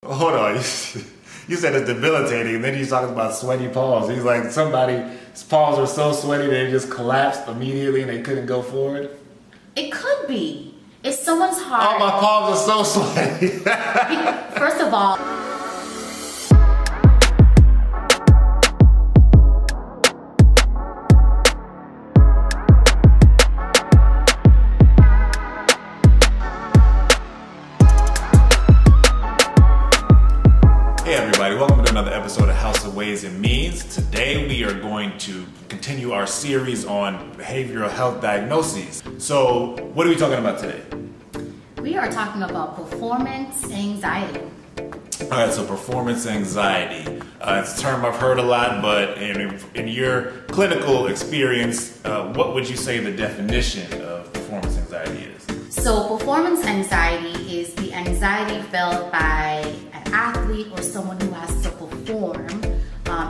Hold on. You said it's debilitating, and then he's talking about sweaty palms. He's like, somebody's palms are so sweaty they just collapsed immediately and they couldn't go forward. It could be. If someone's heart... Oh, my palms are so sweaty. First of all... Hey everybody, welcome to another episode of House of Ways and Means. Today we are going to continue our series on behavioral health diagnoses. So, what are we talking about today? We are talking about performance anxiety. Alright, so performance anxiety. It's a term I've heard a lot, but in your clinical experience, what would you say the definition of performance anxiety is? So performance anxiety is the anxiety felt by an athlete or someone who has to perform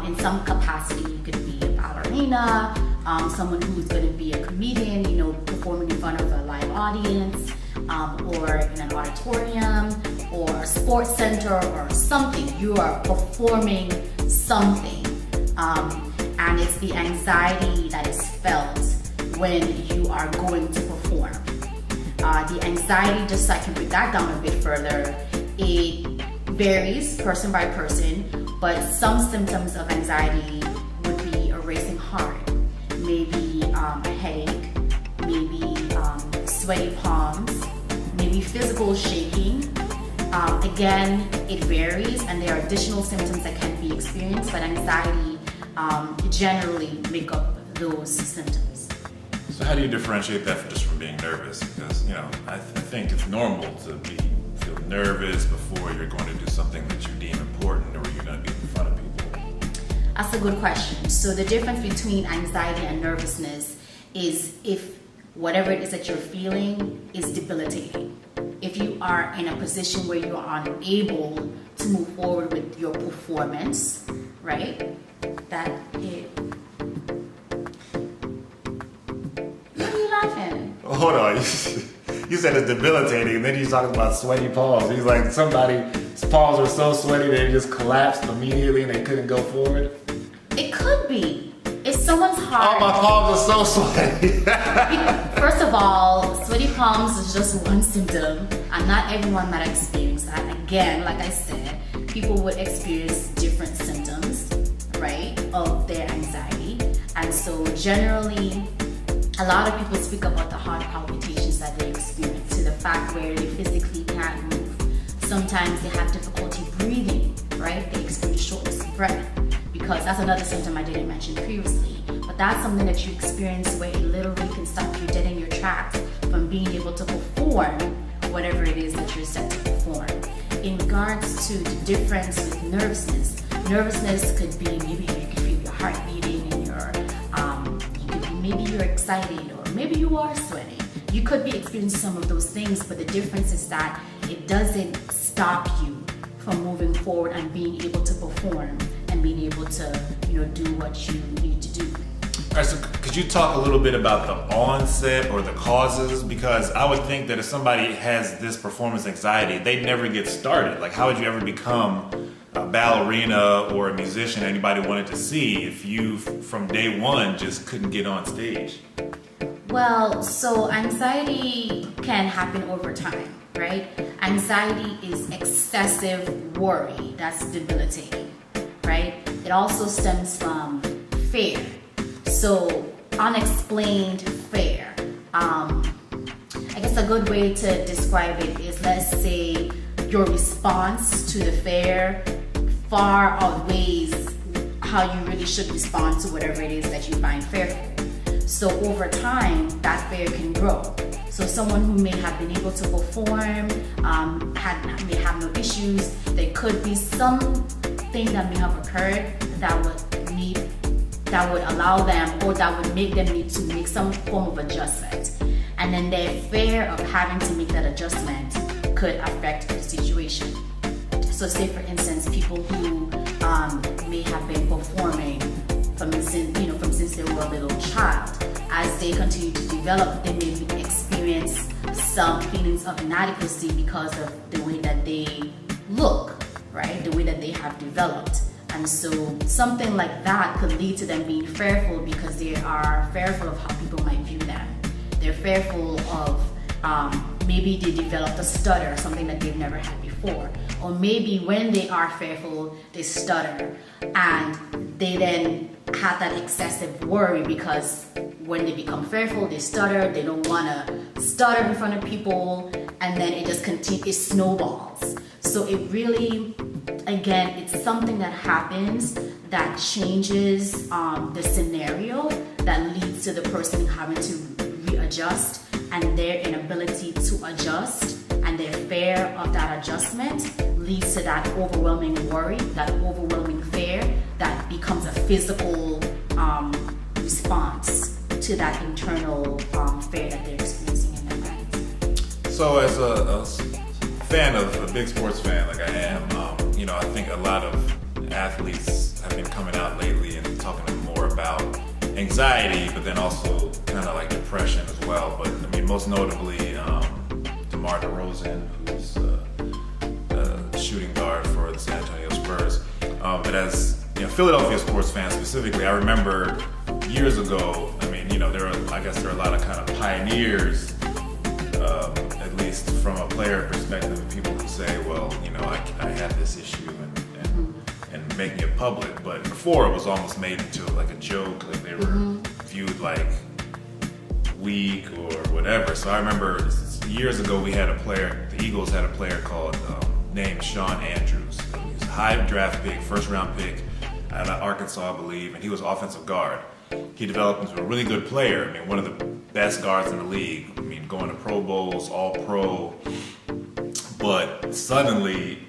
in some capacity. You could be a ballerina, someone who's going to be a comedian, performing in front of a live audience, or in an auditorium, or a sports center, or something. You are performing something, and it's the anxiety that is felt when you are going to perform. The anxiety, just so I can break that down a bit further, it varies person by person, but some symptoms of anxiety would be a racing heart, maybe a headache, maybe sweaty palms, maybe physical shaking. Again, it varies, and there are additional symptoms that can be experienced, but anxiety generally make up those symptoms. So how do you differentiate that from being nervous? Because, I think it's normal to feel nervous before you're going to do something that you deem important or you're going to be in front of people. That's a good question. So the difference between anxiety and nervousness is if whatever it is that you're feeling is debilitating. If you are in a position where you are unable to move forward with your performance, right? That it... What are you laughing? Hold on. You said it's debilitating, and then he's talking about sweaty palms. He's like, somebody's palms are so sweaty they just collapsed immediately and they couldn't go forward. It could be. If someone's heart... Oh, my palms are so sweaty. First of all, sweaty palms is just one symptom, and not everyone might experience that. Again, like I said, people would experience different symptoms, right, of their anxiety. And so generally, a lot of people speak about the heart palpitations that they experience, to the fact where they physically can't move. Sometimes they have difficulty breathing, right? They experience shortness of breath, because that's another symptom I didn't mention previously. But that's something that you experience where it literally can stop you dead in your tracks from being able to perform whatever it is that you're set to perform. In regards to the difference with nervousness could be maybe you can feel your heart beating and maybe you're excited, or maybe you are sweating. You could be experiencing some of those things, but the difference is that it doesn't stop you from moving forward and being able to perform and being able to, do what you need to do. All right, so could you talk a little bit about the onset or the causes? Because I would think that if somebody has this performance anxiety, they'd never get started. Like, how would you ever become a ballerina or a musician anybody wanted to see if you, from day one, just couldn't get on stage? Well, so anxiety can happen over time, right? Anxiety is excessive worry that's debilitating, right? It also stems from fear. So unexplained fear. I guess a good way to describe it is, let's say your response to the fear far outweighs how you really should respond to whatever it is that you find fearful. So over time, that fear can grow. So someone who may have been able to perform, may have no issues, there could be something that may have occurred that would allow them, or that would make them need to make some form of adjustment. And then their fear of having to make that adjustment could affect the situation. So say for instance, people who may have been performing since they were a little child. As they continue to develop, they may experience some feelings of inadequacy because of the way that they look, way that they have developed. And so something like that could lead to them being fearful because they are fearful of how people might view them. They're fearful of maybe they developed a stutter, something that they've never had before. Or maybe when they are fearful, they stutter and they then have that excessive worry because when they become fearful, they stutter, they don't want to stutter in front of people, and then it just continues, it snowballs. So it really, again, it's something that happens that changes the scenario that leads to the person having to readjust, and their inability to adjust and their fear of that adjustment leads to that overwhelming worry, that overwhelming fear that becomes a physical response to that internal fear that they're experiencing in their minds. So as a fan of a big sports fan like I am, I think a lot of athletes have been coming out lately and talking more about anxiety, but then also kind of like depression as well. But I mean, most notably, DeMar DeRozan, who's a shooting guard for the San Antonio Spurs. But as Philadelphia sports fans specifically, I remember years ago. I mean, there are a lot of kind of pioneers, at least from a player perspective, of people who say, well, I had this issue and making it public. But before, it was almost made into like a joke, like they were viewed like weak or whatever. So I remember years ago we had a player, the Eagles had a player called named Sean Andrews. He was a high draft pick, first round pick out of Arkansas, I believe, and he was offensive guard. He developed into a really good player. I mean, one of the best guards in the league. I mean, going to Pro Bowls, All Pro. But suddenly,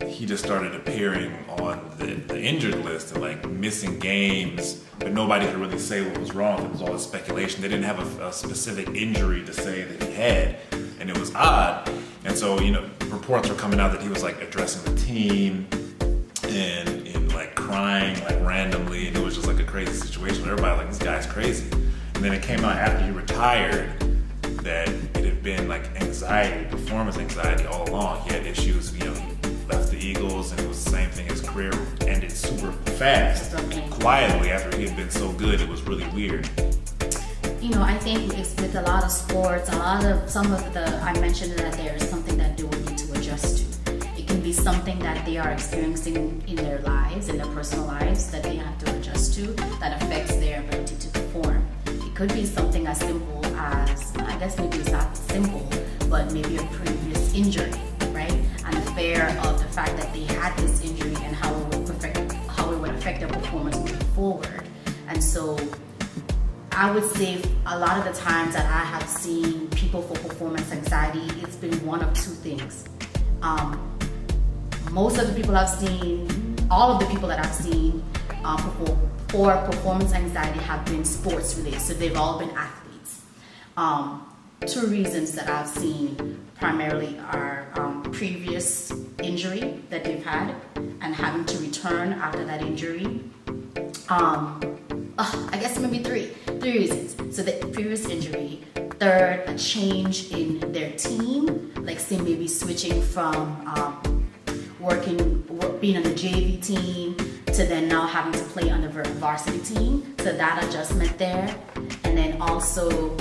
he just started appearing on the injured list and like missing games, but nobody could really say what was wrong. It was all speculation. They didn't have a specific injury to say that he had, and it was odd. And so, reports were coming out that he was like addressing the team and like crying like randomly, and it was just like a crazy situation. Everybody like, this guy's crazy. And then it came out after he retired that it had been like anxiety, performance anxiety all along. He had issues, he left the Eagles and it was the same thing. His career ended super fast, quietly after he had been so good. It was really weird. I think it's with a lot of sports, I mentioned that there's something that they will need to adjust to. It can be something that they are experiencing in their lives, in their personal lives, that they have to adjust to, that affects their ability to perform. It could be something as simple as, I guess maybe it's not simple, but maybe a previous injury, right? And the fear of the fact that they had this injury and how it would affect their performance moving forward. And so I would say a lot of the times that I have seen people for performance anxiety, it's been one of two things. Most of the people I've seen, all of the people that I've seen for performance anxiety have been sports related. So they've all been athletes. Two reasons that I've seen primarily are previous injury that they've had and having to return after that injury. I guess maybe three reasons. So the previous injury. Third, a change in their team, like say maybe switching from being on the JV team to then now having to play on the varsity team. So that adjustment there. And then also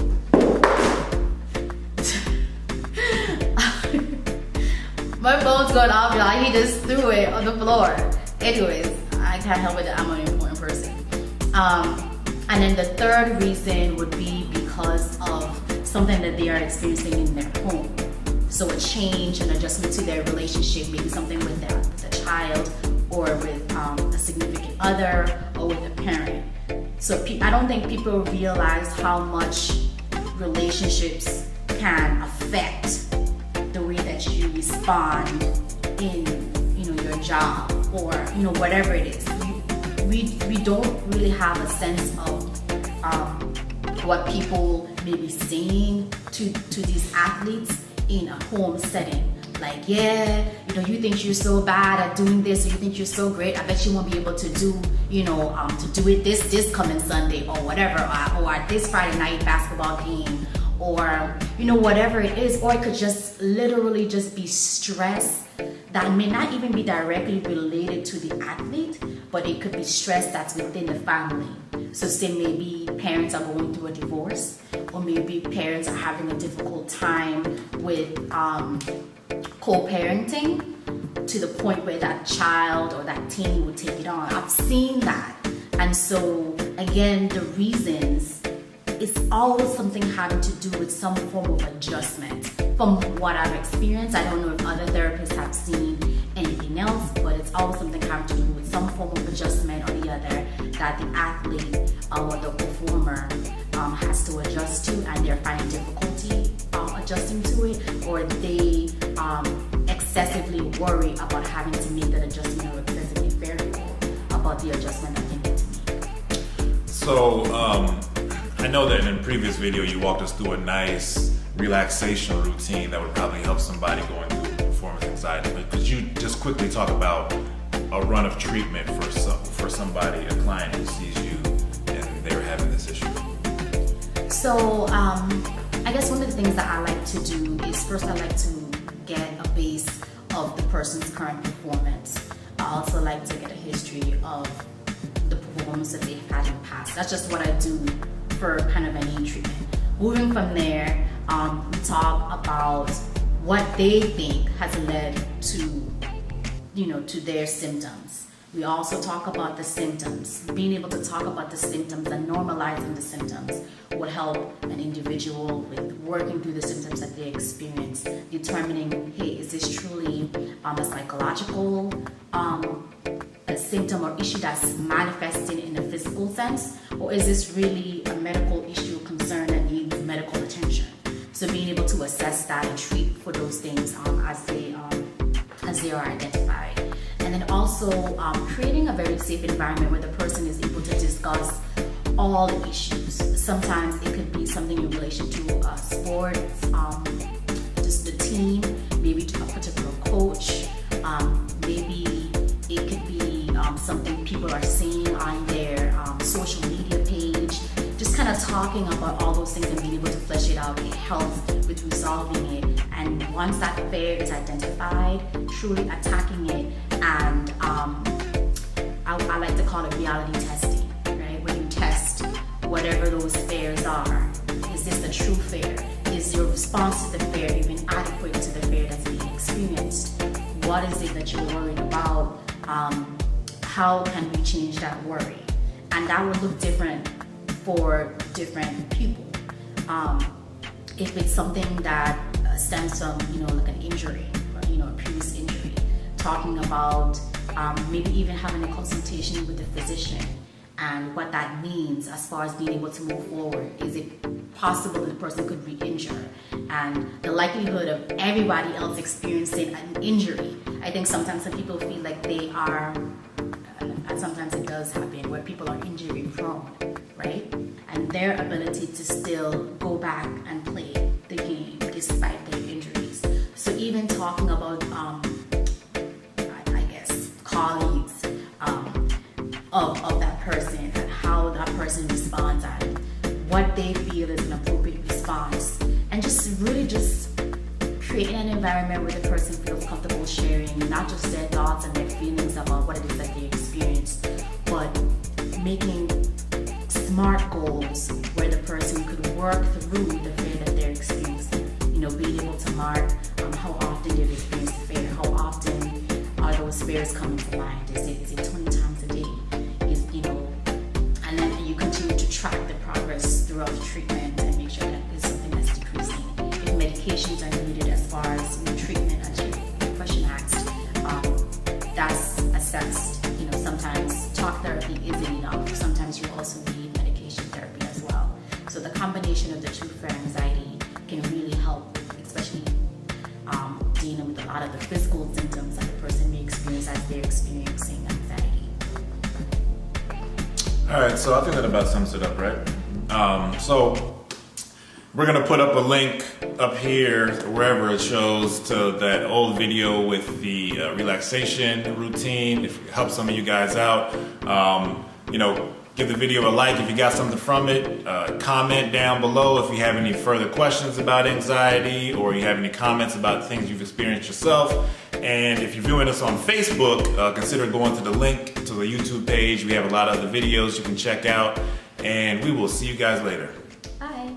my phone's going off, y'all. He just threw it on the floor. Anyways, I can't help it that I'm an important person. And then the third reason would be because of something that they are experiencing in their home. So a change, an adjustment to their relationship, maybe something with the child or with a significant other or with a parent. So I don't think people realize how much relationships can affect the way that you respond in your job or whatever it is. We don't really have a sense of what people may be saying to these athletes in a home setting. Like, you think you're so bad at doing this, or you think you're so great. I bet you won't be able to do, to do it this coming Sunday or whatever, or this Friday night basketball game, or whatever it is. Or it could just literally just be stress that may not even be directly related to the athlete, but it could be stress that's within the family. So say maybe parents are going through a divorce, or maybe parents are having a difficult time with co-parenting to the point where that child or that teen would take it on. I've seen that. And so again, the reasons, it's always something having to do with some form of adjustment. From what I've experienced, I don't know if other therapists have seen anything else, but it's always something having to do with some form of adjustment or the other that the athlete or the performer has to adjust to, and they're finding difficulty adjusting to it, or they excessively worry about having to make that adjustment, or excessively fearful about the adjustment that they need to make. So I know that in a previous video you walked us through a nice relaxation routine that would probably help somebody going through performance anxiety, but could you just quickly talk about a run of treatment for somebody, a client who sees you and they're having this issue? So I guess one of the things that I like to do is first I like to get a base of the person's current performance. I also like to get a history of the performance that they've had in the past. That's just what I do for kind of any treatment. Moving from there, we talk about what they think has led to their symptoms. We also talk about the symptoms. Being able to talk about the symptoms and normalizing the symptoms will help an individual with working through the symptoms that they experience, determining, hey, is this truly a psychological a symptom or issue that's manifesting in a physical sense, or is this really a medical issue or concern that needs medical attention? So being able to assess that and treat for those things as they are identified. And then also creating a very safe environment where the person is able to discuss all the issues. Sometimes it could be something in relation to sports, just the team, maybe to a particular coach, maybe it could be something people are seeing on their social media page. Just kind of talking about all those things and being able to flesh it out, it helps with resolving it. And once that fear is identified, truly attacking it, and I like to call it reality testing, right? When you test whatever those fears are, is this a true fear? Is your response to the fear even adequate to the fear that's being experienced? What is it that you're worried about? How can we change that worry? And that would look different for different people. If it's something that stems from, like an injury, or, a previous injury, talking about maybe even having a consultation with the physician and what that means as far as being able to move forward. Is it possible that the person could re-injure? And the likelihood of everybody else experiencing an injury. I think sometimes some people feel like they are, and sometimes it does happen, where people are injury prone, right? And their ability to still go back and play the game despite their injuries. So even talking about, colleagues of that person and how that person responds and what they feel is an appropriate response, and just really just creating an environment where the person feels comfortable sharing not just their thoughts and their feelings about what it is that they experienced, but making smart goals where the person could work through the fear that they're experiencing. Being able to mark how often they've experienced fear, how often are those fears coming to mind. Is it 20 times a day? And then you continue to track the progress throughout the treatment and make sure that it's something that's decreasing. If medications are needed as far as treatment, as your question asked, that's assessed. Sometimes talk therapy isn't enough. Sometimes you also need medication therapy as well. So the combination of the two for anxiety can really help, especially dealing with a lot of the physical symptoms that the person may experience as they're experiencing anxiety. All right, so I think that about sums it up, right? So we're gonna put up a link up here, wherever it shows, to that old video with the relaxation routine. If it helps some of you guys out, give the video a like if you got something from it. Comment down below if you have any further questions about anxiety, or you have any comments about things you've experienced yourself. And if you're viewing us on Facebook, consider going to the link to the YouTube page. We have a lot of other videos you can check out. And we will see you guys later. Bye.